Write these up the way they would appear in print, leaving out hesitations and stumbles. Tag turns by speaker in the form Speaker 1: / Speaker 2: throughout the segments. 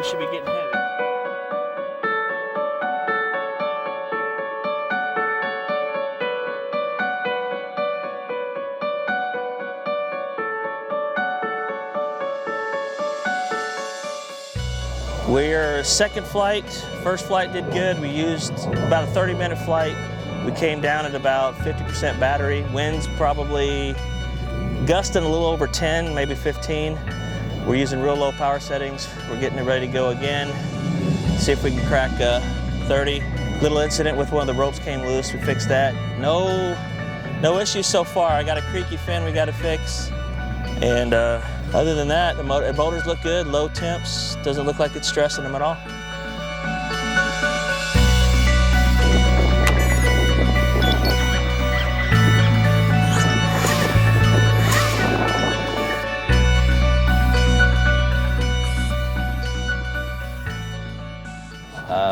Speaker 1: we should be getting heavy. We're second flight. First flight did good. We used about a 30-minute flight. We came down at about 50% battery. Winds probably gusting a little over 10, maybe 15. We're using real low power settings. We're getting it ready to go again. See if we can crack 30. Little incident with one of the ropes came loose. We fixed that. No issues so far. I got a creaky fin we got to fix. And other than that, the motors look good, low temps. Doesn't look like it's stressing them at all.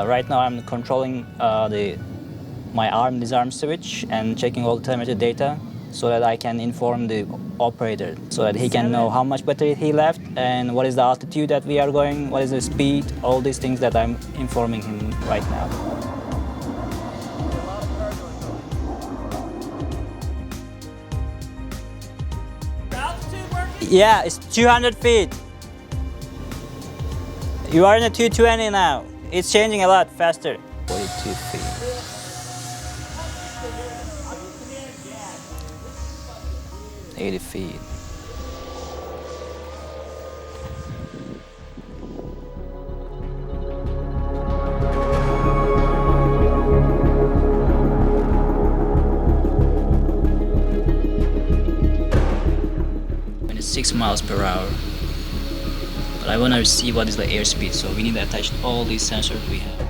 Speaker 2: Right now I'm controlling my arm disarm switch and checking all the telemetry data so that I can inform the operator so that he can know how much battery he left and what is the altitude that we are going, what is the speed, all these things that I'm informing him right now. Yeah, it's 200 feet. You are in a 220 now. It's changing a lot faster. 42 feet. 80 feet. It's 6 miles per hour. But I want to see what is the airspeed, so we need to attach all these sensors we have.